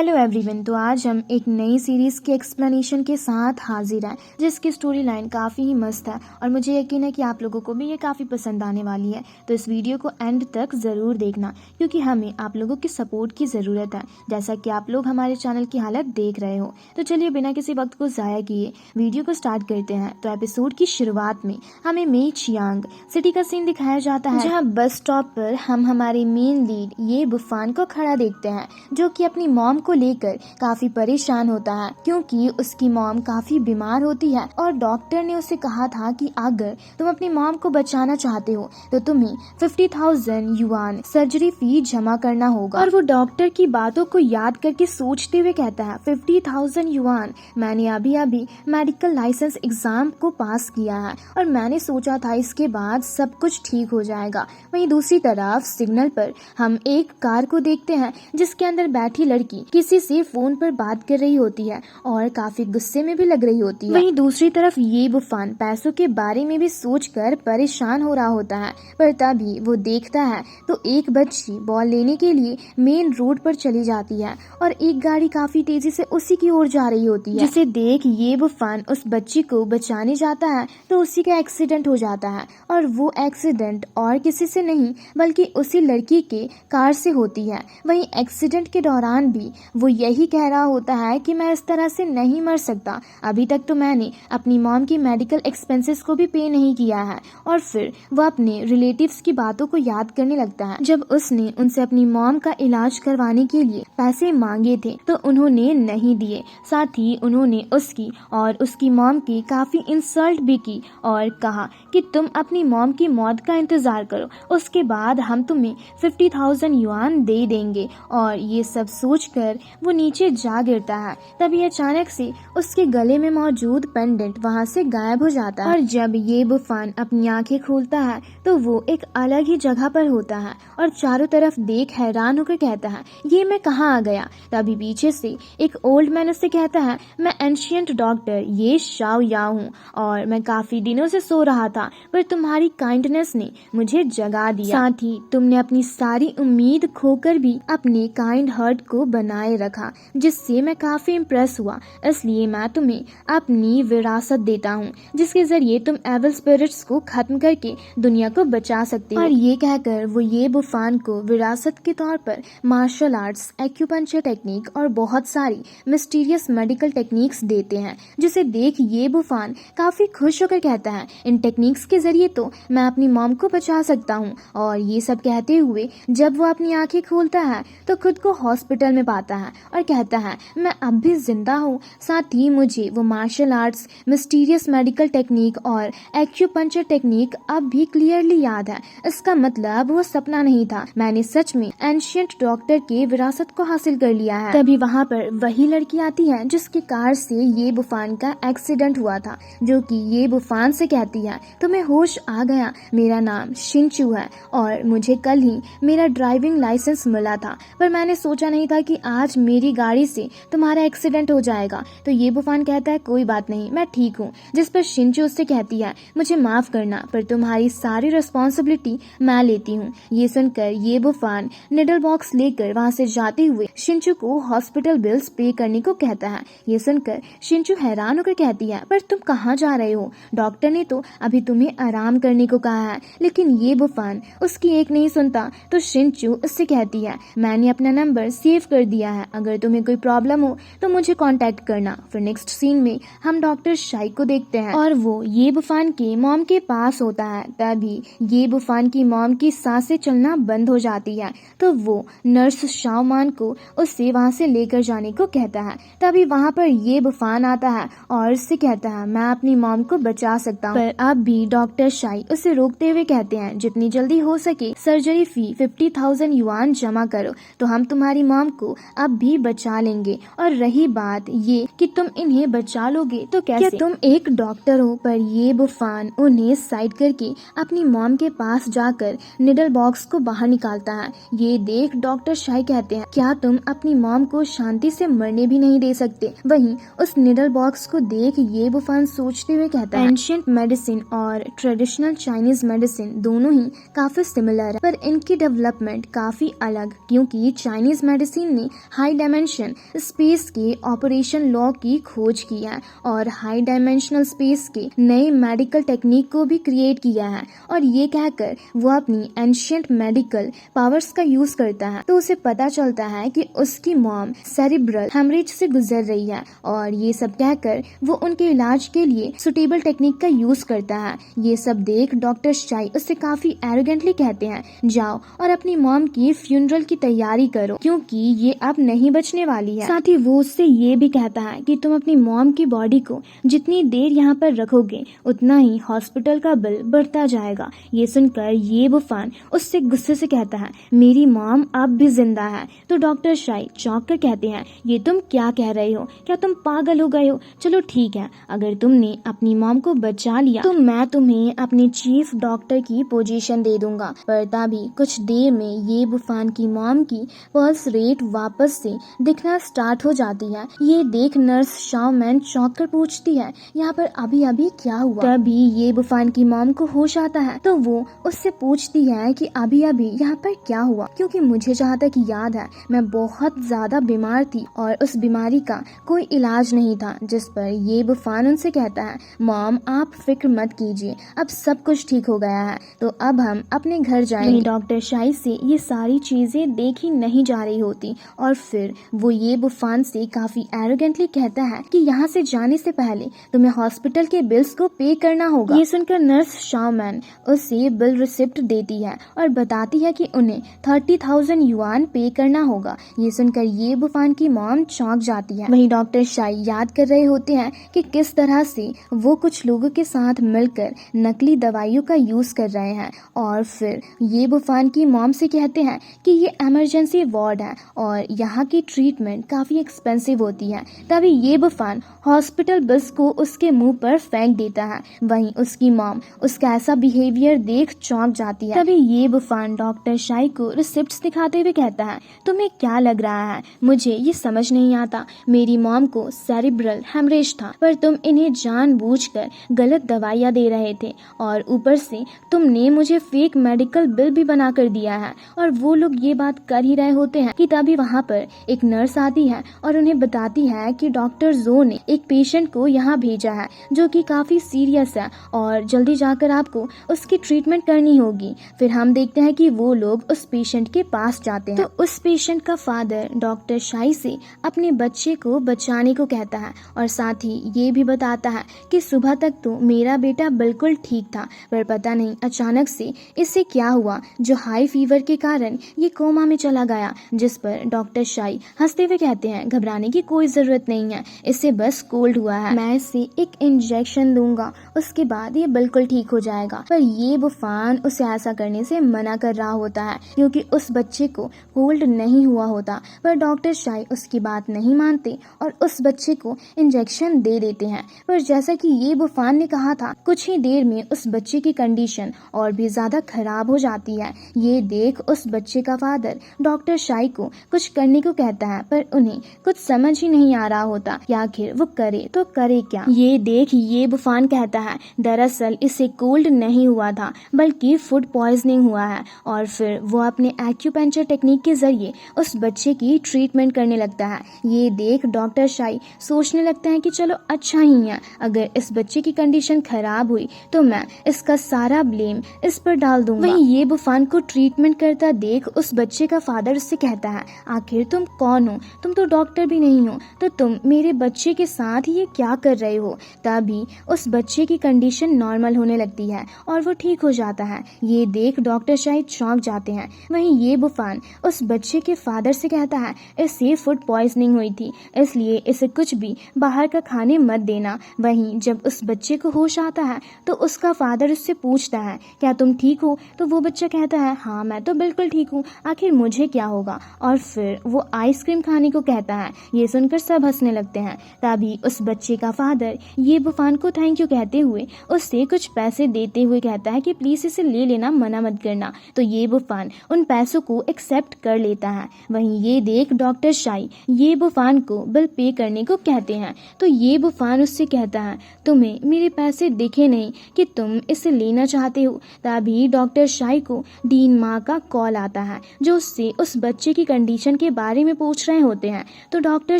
Hello everyone. तो आज हम एक नई सीरीज़ के एक्सप्लेनेशन के साथ हाजिर हैं जिसकी स्टोरी लाइन काफ़ी ही मस्त है और मुझे यकीन है कि आप लोगों को भी ये काफ़ी पसंद आने वाली है। तो इस वीडियो को एंड तक ज़रूर देखना क्योंकि हमें आप लोगों की सपोर्ट की ज़रूरत है, जैसा कि आप लोग हमारे चैनल की हालत देख रहे हो। तो चलिए बिना किसी वक्त को ज़ाया किए वीडियो को स्टार्ट करते हैं। तो एपिसोड की शुरुआत में हमें मे चियांग सिटी का सीन दिखाया जाता है, जहाँ बस स्टॉप पर हम हमारे मेन लीड ये बुफान को खड़ा देखते हैं, जो कि अपनी मॉम को लेकर काफी परेशान होता है क्योंकि उसकी मॉम काफी बीमार होती है और डॉक्टर ने उसे कहा था कि अगर तुम अपनी मॉम को बचाना चाहते हो तो तुम्हें 50,000 युआन सर्जरी फी जमा करना होगा। और वो डॉक्टर की बातों को याद करके सोचते हुए कहता है 50,000 युआन, मैंने अभी अभी मेडिकल लाइसेंस एग्जाम को पास किया है और मैंने सोचा था इसके बाद सब कुछ ठीक हो जाएगा। वहीं दूसरी तरफ सिग्नल पर हम एक कार को देखते हैं जिसके अंदर बैठी लड़की किसी से फोन पर बात कर रही होती है और काफी गुस्से में भी लग रही होती है। वहीं दूसरी तरफ ये बुफान पैसों के बारे में भी सोचकर परेशान हो रहा होता है, पर तभी वो देखता है तो एक बच्ची बॉल लेने के लिए मेन रोड पर चली जाती है और एक गाड़ी काफी तेजी से उसी की ओर जा रही होती है, जिसे देख ये बुफान उस बच्ची को बचाने जाता है तो उसी का एक्सीडेंट हो जाता है और वो एक्सीडेंट और किसी से नहीं बल्कि उसी लड़की के कार से होती है। वहीं एक्सीडेंट के दौरान भी वो यही कह रहा होता है कि मैं इस तरह से नहीं मर सकता, अभी तक तो मैंने अपनी मॉम की मेडिकल एक्सपेंसेस को भी पे नहीं किया है। और फिर वो अपने रिलेटिव्स की बातों को याद करने लगता है जब उसने उनसे अपनी मॉम का इलाज करवाने के लिए पैसे मांगे थे तो उन्होंने नहीं दिए, साथ ही उन्होंने उसकी और उसकी मॉम की काफी इंसल्ट भी की और कहा कि तुम अपनी मॉम की मौत का इंतजार करो, उसके बाद हम तुम्हें 50,000 युआन दे देंगे। और ये सब सोचकर वो नीचे जा गिरता है। तभी अचानक से उसके गले में मौजूद पेंडेंट वहाँ से गायब हो जाता है और जब ये बुफान अपनी आंखें खोलता है तो वो एक अलग ही जगह पर होता है और चारों तरफ देख हैरान होकर कहता है ये मैं कहाँ आ गया। तभी पीछे से एक ओल्ड मैन उससे कहता है मैं एंशिएंट डॉक्टर ये शाओ याओ हूँ और मैं काफी दिनों से सो रहा था पर तुम्हारी काइंडनेस ने मुझे जगा दिया, साथ ही तुमने अपनी सारी उम्मीद खोकर भी अपने काइंड हार्ट को बनाए रखा, जिससे मैं काफी इम्प्रेस हुआ। इसलिए मैं तुम्हें अपनी विरासत देता हूँ जिसके जरिए तुम एविल स्पिरिट्स को खत्म करके दुनिया को बचा सकते हो। और ये कहकर वो ये बुफान को विरासत के तौर पर मार्शल आर्ट्स, एक्यूपंक्चर टेक्निक और बहुत सारी मिस्टीरियस मेडिकल टेक्निक्स देते हैं, जिसे देख ये बुफान काफी खुश होकर कहता है इन टेक्निक्स के जरिए तो मैं अपनी मॉम को बचा सकता हूँ। और ये सब कहते हुए जब वो अपनी आंखें खोलता है तो खुद को हॉस्पिटल में पाता है और कहता है मैं अब भी जिंदा हूँ, साथ ही मुझे वो martial arts, mysterious medical technique और एक्यूपंक्चर टेक्निक अब भी क्लियरली याद है। इसका मतलब वो सपना नहीं था, मैंने सच में एंशिएंट डॉक्टर के विरासत को हासिल कर लिया है। तभी वहाँ पर वही लड़की आती है जिसकी कार से ये बुफान का एक्सीडेंट हुआ था, जो कि ये बुफान से कहती है तुम्हें होश आ गया, मेरा नाम शिंचू है और मुझे कल ही मेरा ड्राइविंग लाइसेंस मिला था, पर मैंने सोचा नहीं था कि आज मेरी गाड़ी से तुम्हारा एक्सीडेंट हो जाएगा। तो ये बुफान कहता है कोई बात नहीं, मैं ठीक हूँ, जिस पर शिंचू उससे कहती है मुझे माफ करना पर तुम्हारी सारी रिस्पॉन्सिबिलिटी मैं लेती हूँ। ये सुनकर ये बुफान निडल बॉक्स लेकर वहाँ से जाते हुए शिंचू को हॉस्पिटल बिल्स पे करने को कहता है। ये सुनकर शिंचू हैरान होकर कहती है पर तुम कहाँ जा रहे हो, डॉक्टर ने तो अभी तुम्हें आराम करने को कहा है। लेकिन ये बुफान उसकी एक नहीं सुनता तो शिंचू उससे कहती है मैंने अपना नंबर सेव कर दिया है, अगर तुम्हें कोई प्रॉब्लम हो तो मुझे कांटेक्ट करना। फिर नेक्स्ट सीन में हम डॉक्टर शाई को देखते हैं और वो ये बुफान के मॉम के पास होता है। तभी ये बुफान की मॉम की सांसें चलना बंद हो जाती है तो वो नर्स शाओमान को उससे वहाँ से लेकर जाने को कहता है। तभी वहाँ पर ये बुफान आता है और उससे कहता है मैं अपनी मॉम को बचा सकता हूँ, पर अब भी डॉक्टर शाई उसे रोकते हुए कहते हैं जितनी जल्दी हो सके सर्जरी फी 50,000 युआन जमा करो तो हम तुम्हारी मॉम को अब भी बचा लेंगे। और रही बात ये कि तुम इन्हें बचा लोगे तो कैसे, क्या तुम एक डॉक्टर हो। पर ये बुफान उन्हें साइड करके अपनी मॉम के पास जाकर निडल बॉक्स को बाहर निकालता है। ये देख डॉक्टर शाई कहते हैं क्या तुम अपनी अपनी मॉम को शांति से मरने भी नहीं दे सकते। वहीं उस निडल बॉक्स को देख ये बुफान सोचते हुए कहता है, एंशिएंट मेडिसिन और ट्रेडिशनल चाइनीज मेडिसिन दोनों ही काफी सिमिलर है, पर इनकी डेवलपमेंट काफी अलग, क्योंकि चाइनीज मेडिसिन ने हाई डायमेंशन स्पेस के ऑपरेशन लॉ की खोज की है और हाई डायमेंशनल स्पेस के नए मेडिकल टेक्निक को भी क्रिएट किया है। और ये कहकर वो अपनी एंशिएंट मेडिकल पावर्स का यूज करता है। तो उसे पता चलता है कि उसकी मॉम सेरिब्रल हेमरेज से गुजर रही है और ये सब कहकर वो उनके इलाज के लिए सुटेबल टेक्निक का यूज करता है। ये सब देख डॉक्टर शाई उससे काफी एरोगेंटली कहते हैं, जाओ और अपनी मॉम की फ्यूनरल की तैयारी करो, क्योंकि ये अब नहीं बचने वाली है। साथ ही वो उससे ये भी कहता है कि तुम अपनी मॉम की बॉडी को जितनी देर यहाँ पर रखोगे उतना ही हॉस्पिटल का बिल बढ़ता जाएगा। ये सुनकर ये बुफान उससे गुस्से से कहता है, मेरी मॉम अब भी जिंदा है। तो डॉक्टर शाई चौंक कर कहते हैं, ये तुम क्या कह रहे हो, क्या तुम पागल हो गए हो? चलो ठीक है, अगर तुमने अपनी मॉम को बचा लिया तो मैं तुम्हें अपनी चीफ डॉक्टर की पोजीशन दे दूंगा। पर तभी कुछ देर में ये बुफान की मॉम की पल्स रेट वापस से दिखना स्टार्ट हो जाती है। ये देख नर्स शाओमैन चौंक कर पूछती है, यहाँ पर अभी अभी क्या हुआ? तभी ये बुफान की मॉम को होश आता है तो वो उससे पूछती है कि अभी अभी यहाँ पर क्या हुआ, क्योंकि मुझे जहाँ तक याद है मैं बहुत ज्यादा बीमार थी और उस बीमारी का कोई इलाज नहीं था। जिस पर ये बुफान उनसे कहता है, मॉम आप फिक्र मत कीजिए, अब सब कुछ ठीक हो गया है, तो अब हम अपने घर जाएंगे। डॉक्टर शाई से ये सारी चीजें देखी नहीं जा रही होती और फिर वो ये बुफान से काफी एरोगेंटली कहता है कि यहाँ से जाने से पहले तुम्हें हॉस्पिटल के बिल्स को पे करना होगा। ये सुनकर नर्स शाओमैन उसे बिल रिसिप्ट देती है और बताती है कि उन्हें 30,000 युआन पे करना होगा। ये सुनकर ये बुफान की मॉम चौंक जाती है। वहीं डॉक्टर शाई याद कर रहे होते हैं कि किस तरह से वो कुछ लोगों के साथ मिलकर नकली दवाइयों का यूज कर रहे हैं और फिर ये बुफान की मॉम से कहते हैं कि ये इमरजेंसी वार्ड है और यहाँ की ट्रीटमेंट काफी एक्सपेंसिव होती है। तभी ये बुफान हॉस्पिटल बिल्स को उसके मुंह पर फेंक देता है। वहीं उसकी मॉम उसका ऐसा बिहेवियर देख चौंक जाती है। तभी ये बुफान डॉक्टर शाई को रिसिप्ट्स दिखाते हुए कहता है, तुम्हें क्या लग रहा है, मुझे ये समझ नहीं आता। मेरी मॉम को सेरिब्रल हेमरेज था, पर तुम इन्हें जानबूझकर गलत दवाइयाँ दे रहे थे और ऊपर से तुमने मुझे फेक मेडिकल बिल भी बना कर दिया है। और वो लोग ये बात कर ही रहे होते हैं कि तभी वहाँ पर एक नर्स आती है और उन्हें बताती है कि डॉक्टर जो ने एक पेशेंट को यहाँ भेजा है जो कि काफी सीरियस है और जल्दी जाकर आपको उसकी ट्रीटमेंट करनी होगी। फिर हम देखते हैं कि वो लोग उस पेशेंट के पास जाते हैं। तो उस पेशेंट का फादर डॉक्टर शाई से अपने बच्चे को बचाने को कहता है और साथ ही ये भी बताता है कि सुबह तक तो मेरा बेटा बिल्कुल ठीक था, पर पता नहीं अचानक से इससे क्या हुआ जो हाई फीवर के कारण ये कोमा में चला गया। जिस पर डॉक्टर शाई हंसते हुए कहते हैं, घबराने की कोई जरूरत नहीं है, इससे बस कोल्ड हुआ है, मैं इसे एक इंजेक्शन दूंगा, उसके बाद ये बिल्कुल ठीक हो जाएगा। पर ये बुफान उसे ऐसा करने से मना कर रहा होता है क्योंकि उस बच्चे को कोल्ड नहीं हुआ होता। पर डॉक्टर शाई उसकी बात नहीं मानते और उस बच्चे को इंजेक्शन दे देते हैं। पर जैसा कि ये बुफान ने कहा था, कुछ ही देर में उस बच्चे की कंडीशन और भी ज्यादा खराब हो जाती है। ये देख उस बच्चे का फादर डॉक्टर शाई को कुछ करने को कहता है, पर उन्हें कुछ समझ ही नहीं आ रहा होता कि आखिर वो करे तो करे क्या। ये देख ये बुफान कहता है, दरअसल इसे कोल्ड नहीं हुआ था बल्कि फूड पॉइजनिंग हुआ है। और फिर वो अपने एक्यूपेंचर टेक्निक के जरिए उस बच्चे की ट्रीटमेंट करने लगता है। ये देख डॉक्टर शाई सोचने लगता है कि चलो अच्छा ही है, अगर इस बच्चे की कंडीशन खराब हुई तो मैं इसका सारा ब्लेम इस पर डाल दूंगा। वहीं ये बुफान को ट्रीटमेंट करता देख उस बच्चे का फादर उससे कहता है, आखिर तुम कौन हो, तुम तो डॉक्टर भी नहीं हो, तो तुम मेरे बच्चे के साथ ये क्या कर रहे हो। तभी उस बच्चे की कंडीशन नॉर्मल होने लगती है और वो ठीक हो जाता है। ये देख डॉक्टर शायद चौंक जाते हैं। वहीं ये बुफान उस बच्चे के फादर से कहता है, इसे फूड पॉइजनिंग हुई थी, इसलिए इसे कुछ भी बाहर का खाने मत देना। वहीं जब उस बच्चे को होश आता है तो उसका फादर उससे पूछता है, क्या तुम ठीक हो? तो वो बच्चा कहता है, हाँ मैं तो बिल्कुल ठीक हूँ, आखिर मुझे क्या होगा। और फिर वो आइसक्रीम खाने को कहता है। ये सुनकर सब हंसने लगते हैं। तभी उस बच्चे का फादर ये बुफान को थैंक यू कहते हुए उससे कुछ पैसे देते हुए कहता है कि प्लीज इसे ले लेना, मना मत करना। तो ये बुफान उन पैसों को एक्सेप्ट कर लेता है। वहीं ये देख डॉक्टर शाई ये बुफान को बिल पे करने को कहते हैं। तो ये बुफान उससे कहता है, तुम्हें मेरे पैसे दिखे नहीं कि तुम इसे लेना चाहते हो। तभी डॉक्टर शाई को डीन माँ का कॉल आता है जो उससे उस बच्चे की कंडीशन के बारे में पूछ रहे होते हैं। तो डॉक्टर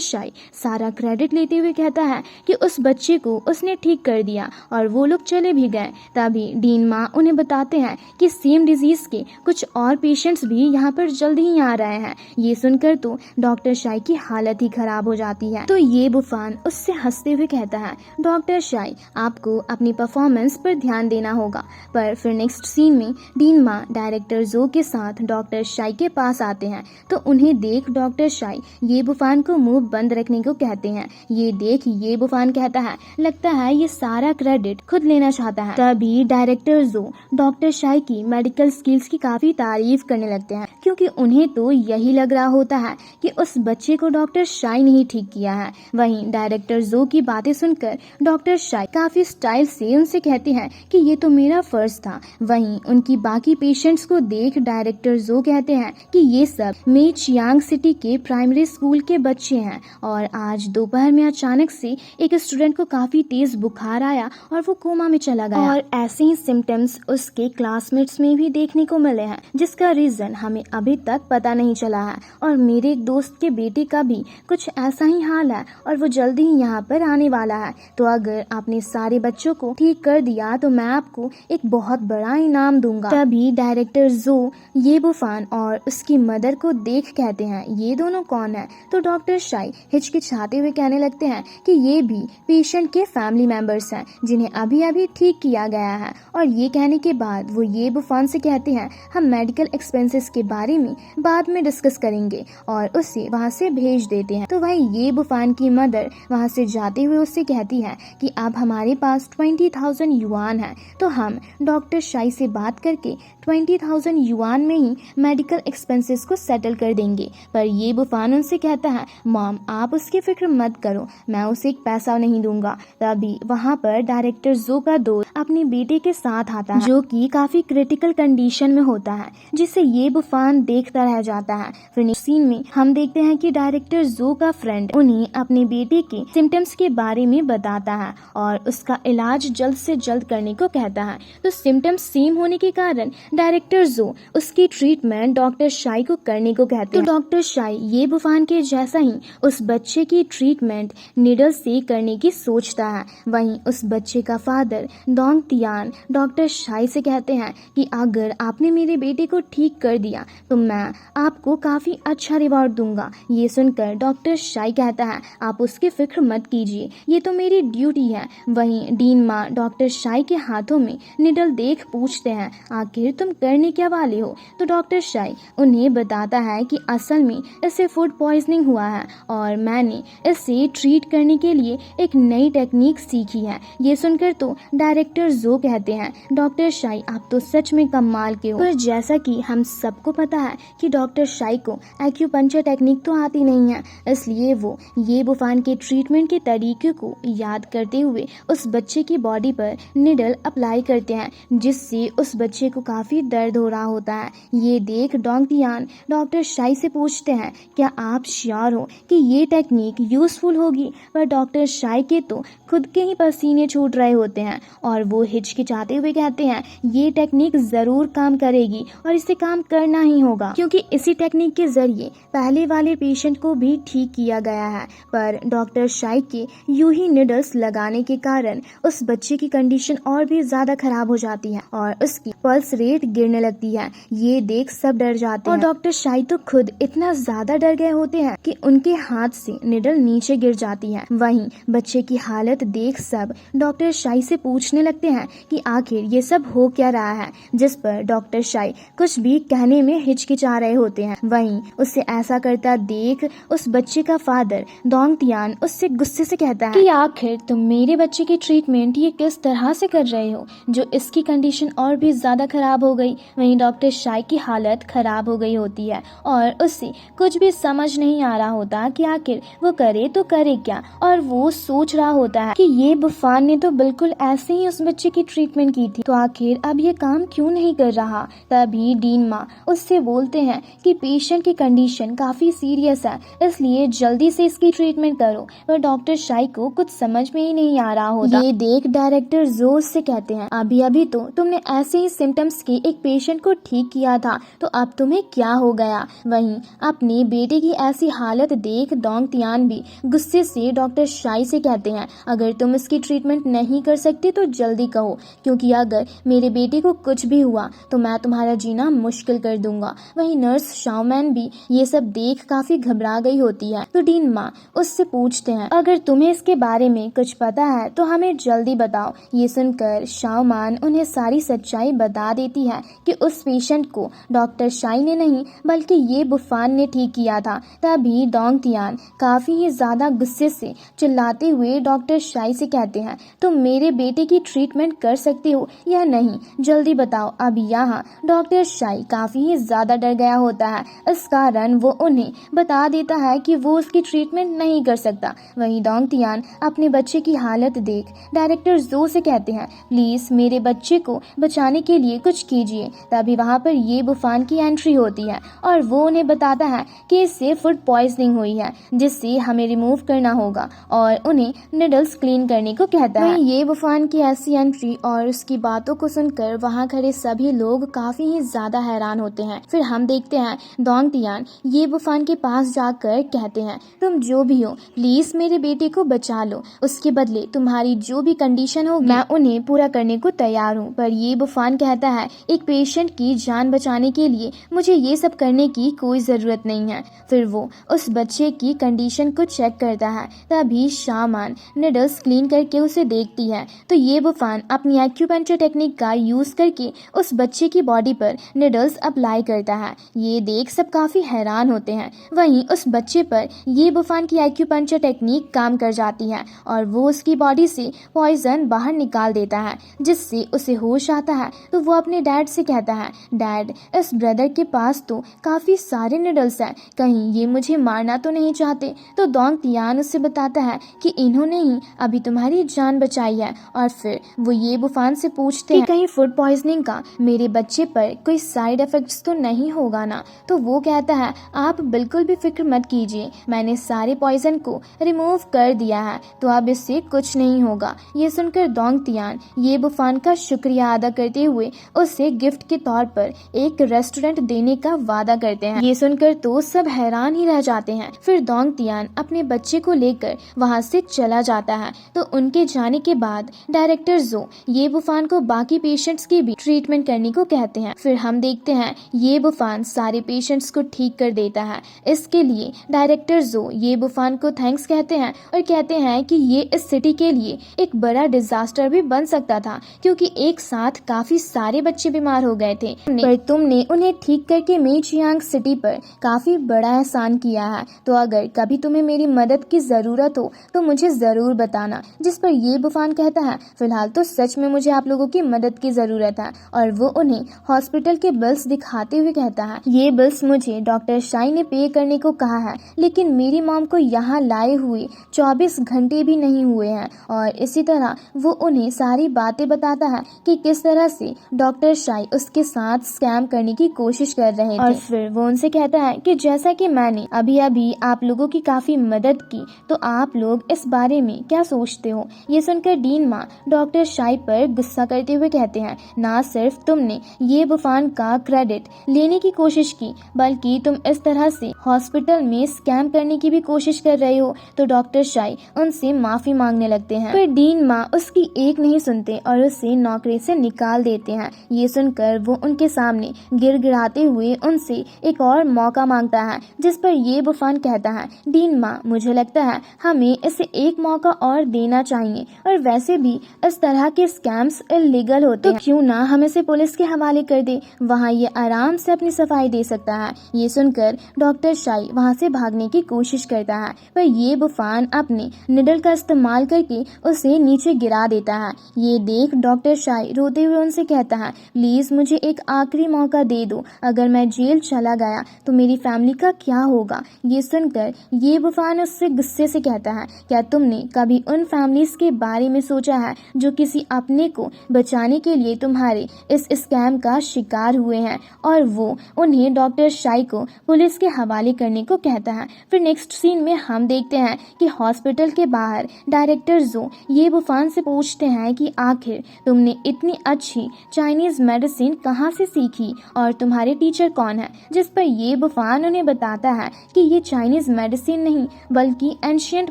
शाई सारा क्रेडिट लेते हुए कहता है कि उस बच्चे को उसने ठीक कर दिया और वो लोग चले भी गए। तभी डीन माँ उन्हें बताते हैं कि सेम डिजीज के कुछ और पेशेंट्स भी यहाँ पर जल्द ही आ रहे हैं। ये सुनकर तो डॉक्टर शाई की हालत ही खराब हो जाती है। तो ये बुफान उससे हंसते हुए कहता है, डॉक्टर शाई आपको अपनी परफॉर्मेंस पर ध्यान देना होगा। पर फिर नेक्स्ट सीन में डीन माँ डायरेक्टर जो के साथ डॉक्टर शाई के पास आते हैं। तो उन्हें देख डॉक्टर शाई ये बुफान को मुंह बंद रखने को कहते हैं। ये देख ये बुफान कहता है, लगता है ये सारा क्रेडिट खुद लेना चाहता है। तभी डायरेक्टर जो डॉक्टर शाई की मेडिकल स्किल्स की काफी तारीफ करने लगते हैं, क्योंकि उन्हें तो यही लग रहा होता है कि उस बच्चे को डॉक्टर शाई ने ही ठीक किया है। वहीं डायरेक्टर जो की बातें सुनकर डॉक्टर शाई काफी स्टाइल से उनसे कहते हैं कि ये तो मेरा फर्ज था। वहीं उनकी बाकी पेशेंट्स को देख डायरेक्टर जो कहते हैं कि ये सब मेचियांग सिटी के प्राइमरी स्कूल के बच्चे हैं और आज दोपहर में अचानक से एक स्टूडेंट को काफी तेज बुखार आया और वो कोमा में चला गया। और ऐसे ही सिम्टम्स उसके क्लासमेट्स में भी देखने को मिले हैं, जिसका रीजन हमें अभी तक पता नहीं चला है। और मेरे एक दोस्त के बेटे का भी कुछ ऐसा ही हाल है और वो जल्दी ही यहाँ पर आने वाला है। तो अगर आपने सारे बच्चों को ठीक कर दिया तो मैं आपको एक बहुत बड़ा इनाम दूंगा। तभी डायरेक्टर जो ये बुफान और उसकी मदर को देख कहते हैं, ये दोनों कौन है? तो डॉक्टर शाई हिचकिचाते हुए कहने लगते हैं कि ये भी पेशेंट के फैमिली मेंबर्स हैं जिन्हें अभी अभी ठीक किया गया है। और ये कहने के बाद वो ये बुफान से कहते हैं, हम मेडिकल एक्सपेंसेस के बारे में बाद में डिस्कस करेंगे, और उसे वहाँ से भेज देते हैं। तो वही ये बुफान की मदर वहाँ से जाते हुए उससे कहती है कि अब हमारे पास 20,000 युआन है, तो हम डॉक्टर शाई से बात करके 20,000 युआन में ही मेडिकल एक्सपेंसेस को सेटल कर देंगे। पर ये बुफान उनसे कहता है, मॉम आप उसकी फिक्र मत करो, मैं उसे एक पैसा नहीं दूंगा। तभी वहाँ पर डायरेक्टर जो का दोस्त अपने बेटे के साथ आता है जो कि काफी क्रिटिकल कंडीशन में होता है, जिसे ये बुफान देखता रह जाता है। फिर नेक्स्ट सीन में हम देखते हैं कि डायरेक्टर जो का फ्रेंड उन्हें अपने बेटे के सिम्टम्स के बारे में बताता है और उसका इलाज जल्द से जल्द करने को कहता है। तो सिम्टम्स सेम होने के कारण डायरेक्टर जो उसकी ट्रीटमेंट डॉक्टर शाई को करने को कहते हैं। तो डॉक्टर शाई ये बुफान के जैसा ही उस बच्चे की ट्रीटमेंट निडल से करने की सोचता है। वहीं उस बच्चे का फादर डोंग तियान डॉक्टर शाई से कहते हैं कि अगर आपने मेरे बेटे को ठीक कर दिया तो मैं आपको काफी अच्छा रिवॉर्ड दूंगा। ये सुनकर डॉक्टर शाई कहता है, आप उसकी फिक्र मत कीजिए, ये तो मेरी ड्यूटी है। वहीं डीन माँ डॉक्टर शाई के हाथों में निडल देख पूछते हैं, आखिर तुम करने क्या वाले हो? तो डॉक्टर शाई उन्हें बताता है कि असल में इसे फूड पॉइजनिंग हुआ है और मैंने इसे ट्रीट करने के लिए एक नई टेक्निक सीखी है। ये सुनकर तो डायरेक्टर जो कहते हैं, डॉक्टर शाई आप तो सच में कमाल के हो। पर जैसा कि हम सबको पता है कि डॉक्टर शाई को एक्यूपंक्चर टेक्निक तो आती नहीं है, इसलिए वो ये बुफान के ट्रीटमेंट के तरीके को याद करते हुए उस बच्चे की बॉडी पर निडल अप्लाई करते हैं, जिससे उस बच्चे को काफी दर्द हो रहा होता है। ये देख डोंग तियान डॉक्टर शाई से पूछते हैं, क्या आप श्योर हो कि ये टेक्निक यूजफुल होगी? पर डॉक्टर शाई के तो खुद के ही पसीने छूट रहे होते हैं और वो हिचकिचाते हुए कहते हैं, ये टेक्निक जरूर काम करेगी और इसे काम करना ही होगा, क्योंकि इसी टेक्निक के जरिए पहले वाले पेशेंट को भी ठीक किया गया है। पर डॉक्टर शाई के यूं ही निडल्स लगाने के कारण उस बच्चे की कंडीशन और भी ज्यादा खराब हो जाती है और उसकी पल्स रेट गिरने लगती है। ये देख सब डर जाते हैं और डॉक्टर शाई तो खुद इतना ज्यादा डर गए होते हैं कि उनके हाथ से निडल नीचे गिर जाती है। वहीं बच्चे की हालत देख सब डॉक्टर शाई से पूछने लगते हैं कि आखिर ये सब हो क्या रहा है, जिस पर डॉक्टर शाई कुछ भी कहने में हिचकिचा रहे होते हैं। वहीं उससे ऐसा करता देख उस बच्चे का फादर डोंग तियान उससे गुस्से से कहता है कि आखिर तुम मेरे बच्चे की ट्रीटमेंट ये किस तरह से कर रहे हो जो इसकी कंडीशन और भी ज्यादा खराब हो गई। वहीं डॉक्टर शाई की हालत खराब हो गई होती है और उससे कुछ भी समझ नहीं आ रहा होता कि आखिर वो करे तो करे क्या, और वो सोच रहा होता है कि ये बुफान ने तो बिल्कुल ऐसे ही उस बच्चे की ट्रीटमेंट की थी, तो आखिर अब ये काम क्यों नहीं कर रहा। तभी डीन माँ उससे बोलते हैं कि पेशेंट की कंडीशन कंडीशन काफ़ी सीरियस है, इसलिए जल्दी से इसकी ट्रीटमेंट करो। पर डॉक्टर शाई को कुछ समझ में ही नहीं आ रहा होता। ये देख डायरेक्टर जोश से कहते हैं, अभी अभी तो तुमने ऐसे ही सिम्टम्स के एक पेशेंट को ठीक किया था, तो अब तुम्हें क्या हो गया। वहीं अपने बेटे की ऐसी हालत देख डोंग तियान भी गुस्से से डॉक्टर शाई से कहते हैं, अगर तुम इसकी ट्रीटमेंट नहीं कर सकते तो जल्दी कहो, क्योंकि अगर मेरे बेटे को कुछ भी हुआ तो मैं तुम्हारा जीना मुश्किल कर दूंगा। वहीं नर्स शाओमैन भी ये सब देख काफी घबरा गई होती है। तो डीन माँ उससे पूछते हैं, अगर तुम्हें इसके बारे में कुछ पता है तो हमें जल्दी बताओ। ये सुनकर शाओमान उन्हें सारी सच्चाई बता देती है कि उस पेशेंट को डॉक्टर शाई ने नहीं बल्कि ये बुफान ने ठीक किया था। तभी डोंग तियान काफी ही ज्यादा गुस्से से चिल्लाते हुए डॉक्टर शाई से कहते हैं, तुम मेरे बेटे की ट्रीटमेंट कर सकते हो या नहीं, जल्दी बताओ। अब यहाँ डॉक्टर शाई काफी ही ज्यादा डर गया होता है, इस कारण वो उन्हें बता देता है कि वो उसकी ट्रीटमेंट नहीं कर सकता। वहीं डोंग तियान अपने बच्चे की हालत देख डायरेक्टर जो से कहते हैं, प्लीज मेरे बच्चे को बचाने के लिए कुछ कीजिए। तभी वहाँ पर ये बुफान की एंट्री होती है और वो उन्हें बताता है कि इससे फूड पॉइजनिंग हुई है, जिससे हमें रिमूव करना होगा, और उन्हें निडल्स क्लीन करने को कहता है। ये बुफान की ऐसी एंट्री और उसकी बातों को सुनकर वहाँ खड़े सभी लोग काफी ही ज्यादा हैरान होते हैं। फिर हम देखते हैं डोंग तियान ये बुफान के पास जाकर कहते हैं, तुम जो भी हो प्लीज मेरे बेटे को बचा लो, उसके बदले तुम्हारी जो भी कंडीशन हो मैं उन्हें पूरा करने को तैयार हूँ। पर ये बुफान कहता है, एक पेशेंट की जान बचाने के लिए मुझे ये सब करने की कोई जरूरत नहीं है। फिर वो उस बच्चे की कंडीशन को चेक करता है। तभी शामान निडल्स क्लीन करके उसे देखती है, तो ये बुफान अपनी एक्यूपंक्चर टेक्निक का यूज करके उस बच्चे की बॉडी पर निडल्स अप्लाई करता है। ये देख सब काफी हैरान होते हैं। वहीं उस बच्चे पर ये बुफान की एक्यूपंक्चर टेक्निक काम कर जाती है और वो उसकी बॉडी से पॉइजन बाहर निकाल देता है, जिससे उसे होश आता है। तो वो अपने डैड से कहता है, डैड इस ब्रदर के पास तो काफी सारे निडल्स हैं, कहीं ये मुझे मारना तो नहीं चाहते। तो डोंग तियान उससे बताता है कि इन्होंने ही अभी तुम्हारी जान बचाई है। और फिर वो ये बुफान से पूछते हैं कि कहीं फूड पॉइजनिंग का मेरे बच्चे पर कोई साइड इफेक्ट्स तो नहीं होगा ना। तो वो कहता है, आप बिल्कुल भी फिक्र मत कीजिए, मैंने सारे पॉइजन को रिमूव कर दिया है, तो अब इससे कुछ नहीं होगा। ये सुनकर डोंग तियान ये बुफान का शुक्रिया अदा करते हुए उसे गिफ्ट के तौर पर एक रेस्टोरेंट देने का वादा करते हैं। ये सुनकर तो सब हैरान ही रह जाते हैं। फिर डोंग तियान अपने बच्चे को लेकर वहाँ से चला जाता है। तो उनके जाने के बाद डायरेक्टर जो ये बुफान को बाकी पेशेंट्स की भी ट्रीटमेंट करने को कहते हैं। फिर हम देखते हैं ये बुफान सारे पेशेंट्स को ठीक कर देता है। इसके लिए डायरेक्टर जो ये बुफान को थैंक्स कहते हैं और कहते हैं कि ये इस सिटी के लिए एक बड़ा डिजास्टर भी बन सकता था, क्योंकि एक साथ काफी सारे बच्चे बीमार हो गए थे, पर तुमने उन्हें ठीक करके मेचियांग सिटी पर काफी बड़ा एहसान किया है। तो अगर कभी तुम्हें मेरी मदद की जरूरत हो तो मुझे जरूर बताना। जिस पर ये बुफान कहता है, फिलहाल तो सच में मुझे आप लोगों की मदद की जरूरत है। और वो उन्हें हॉस्पिटल के बिल्स दिखाते हुए कहता है, ये बिल्स मुझे डॉक्टर शाई ने पे करने को कहा है, लेकिन मेरी मॉम को यहाँ लाए हुए 24 घंटे भी नहीं हुए हैं। और इसी तरह वो उन्हें सारी बातें बताता है कि किस तरह से डॉक्टर शाई उसके साथ स्कैम करने की कोशिश कर रहे थे। और फिर वो उनसे कहता है कि जैसा कि मैंने अभी अभी आप लोगों की काफी मदद की, तो आप लोग इस बारे में क्या सोचते हो। ये सुनकर डीन माँ डॉक्टर शाई पर गुस्सा करते हुए कहते हैं, ना सिर्फ तुमने ये बुफान का क्रेडिट लेने की कोशिश की, बल्कि तुम इस तरह से हॉस्पिटल में स्कैम करने की भी कोशिश कर रहे हो। तो डॉक्टर शाई उनसे माफी मांगने लगते हैं, पर डीन माँ उसकी एक नहीं सुनते और उसे नौकरी से निकाल देते हैं। ये सुनकर वो उनके सामने गिड़गिड़ाते हुए उनसे एक और मौका मांगता है, जिस पर ये बुफान कहता है, डीन माँ मुझे लगता है हमें इसे एक मौका और देना चाहिए, और वैसे भी इस तरह के स्कैम्स इलीगल होते हैं, तो क्यों ना हम इसे पुलिस के हवाले कर दे, वहाँ ये आराम से अपनी सफाई दे सकता है। ये सुनकर डॉक्टर शाई वहाँ से भागने की कोशिश करता है, पर ये बुफान अपने निडल का इस्तेमाल करके उसे नीचे गिरा देता है। ये देख डॉक्टर शाई रोते हुए उनसे कहता है, प्लीज मुझे एक आखिरी मौका दे दो, अगर मैं जेल चला गया तो मेरी फैमिली का क्या होगा। ये सुनकर ये बुफान उससे गुस्से से कहता है, क्या तुमने कभी उन फैमिलीज के बारे में सोचा है जो किसी अपने को बचाने के लिए तुम्हारे इस स्कैम का शिकार हुए हैं, और वो उन्हें डॉक्टर शाई को पुलिस के हवाले करने को कहता है। फिर नेक्स्ट सीन में हम देखते हैं कि हॉस्पिटल के बाहर डायरेक्टर जो ये बुफान से पूछते हैं कि आखिर तुमने इतनी अच्छी चाइनीज मेडिसिन कहाँ से सीखी और तुम्हारे टीचर कौन है, जिस पर ये बुफान उन्हें बताता है कि ये चाइनीज मेडिसिन नहीं बल्कि एंशियंट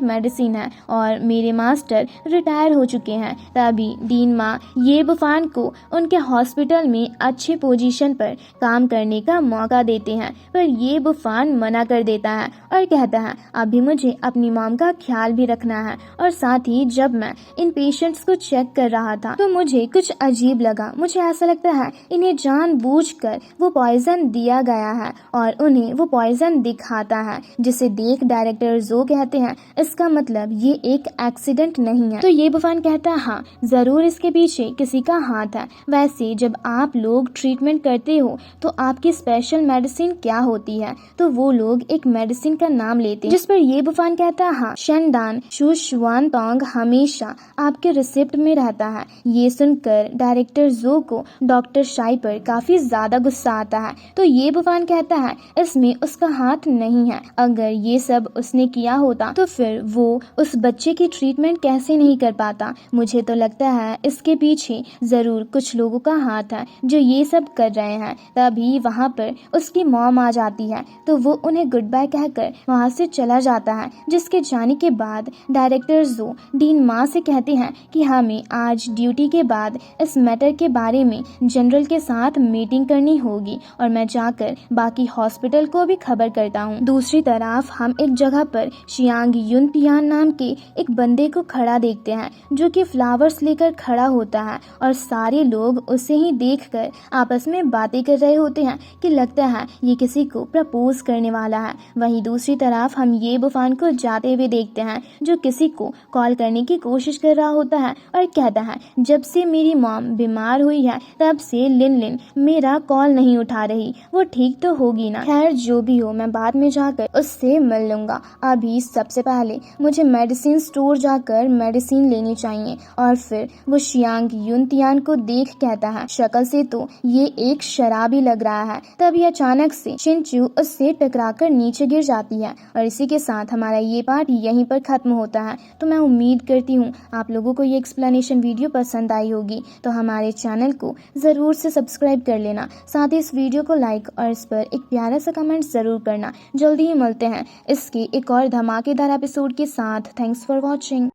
मेडिसिन है और मेरे मास्टर रिटायर हो चुके हैं। तभी डीन माँ ये बुफान को उनके हॉस्पिटल में अच्छे पोजीशन पर काम करने का मौका देते हैं, पर ये बुफान मना कर देता है और कहता है अभी मुझे अपनी मॉम का ख्याल भी रखना है, और साथ ही जब मैं इन पेशेंट्स को चेक कर रहा था तो मुझे कुछ अजीब लगा। मुझे ऐसा लगता है इन्हें जानबूझकर वो पॉइजन दिया गया है और उन्हें वो पॉइजन दिखाता है, जिसे देख डायरेक्टर जो कहते हैं इसका मतलब ये एक एक्सीडेंट नहीं है। तो ये बुफान कहता है हाँ जरूर इसके पीछे किसी का हाथ है। वैसे जब आप लोग ट्रीटमेंट करते हो तो आपकी स्पेशल मेडिसिन क्या होती है? तो वो लोग एक मेडिसिन का नाम लेते हैं, जिस पर ये बुफान कहता है हाँ शेंडान शू शुआन तोंग हमेशा आपके रिसिप्ट में रहता है। ये सुनकर डायरेक्टर जो को डॉक्टर शाई पर काफी ज्यादा गुस्सा आता है। तो ये बुफान कहता है इसमें उसका हाथ नहीं है, अगर ये सब उसने किया होता तो फिर वो उस बच्चे की ट्रीटमेंट कैसे नहीं कर पाता। मुझे तो लगता है इसके पीछे जरूर कुछ लोगों का हाथ है जो ये सब कर रहे हैं। तभी वहाँ पर उसकी मॉम आ जाती है तो वो उन्हें गुड बाय कहकर वहाँ से चला जाता है, जिसके जाने के बाद डायरेक्टर जो डीन माँ से कहते हैं कि हमें आज ड्यूटी के बाद इस मैटर के बारे में जनरल के साथ मीटिंग करनी होगी और मैं जाकर बाकी हॉस्पिटल को भी खबर करता हूँ। दूसरी तरफ हम एक जगह पर शियांग युन तियान नाम के एक बंदे को खड़ा देखते हैं जो कि फ्लावर्स लेकर खड़ा होता है और सारे लोग उसे ही देखकर आपस में बातें कर रहे होते हैं कि लगता है ये किसी को प्रपोज करने वाला है। वहीं दूसरी तरफ हम ये बुफान को जाते हुए देखते हैं जो किसी को कॉल करने की कोशिश कर रहा होता है और कहता है जब से मेरी मॉम बीमार हुई है तब से लिन लिन मेरा कॉल नहीं उठा रही, वो ठीक तो होगी ना। खैर जो भी हो मैं बाद में जाकर उससे मिल लूंगा, अभी सबसे पहले मुझे मेडिसिन स्टोर जाकर मेडिसिन लेनी चाहिए। और फिर वो शियांग युन तियान को देख कहता है शक्ल से तो ये एक शराबी लग रहा है। तभी अचानक से शिनचू उससे टकराकर नीचे गिर जाती है और इसी के साथ हमारा ये पार्ट यहीं पर खत्म होता है। तो मैं उम्मीद करती हूँ आप लोगों को ये एक्सप्लेनेशन वीडियो पसंद आई होगी, तो हमारे चैनल को जरूर से सब्सक्राइब कर लेना, साथ ही इस वीडियो को लाइक और इस पर एक प्यारा सा कमेंट जरूर करना। जल्दी ही मिलते हैं इसके एक और धमाकेदार एपिसोड के साथ। Thanks for watching.